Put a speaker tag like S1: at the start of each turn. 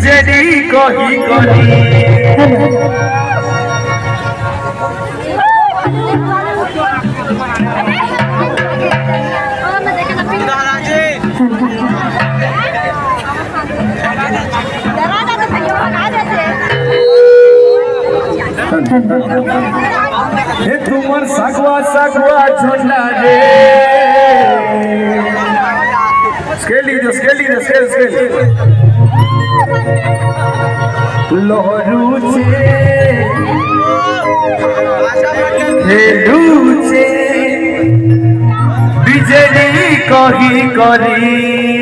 S1: BJD কহি করি তোমার সাগুয়া সাগুয়া ঝন্ডা রে স্কেল লহরুছে খেলুছে বিজেডি কহি করি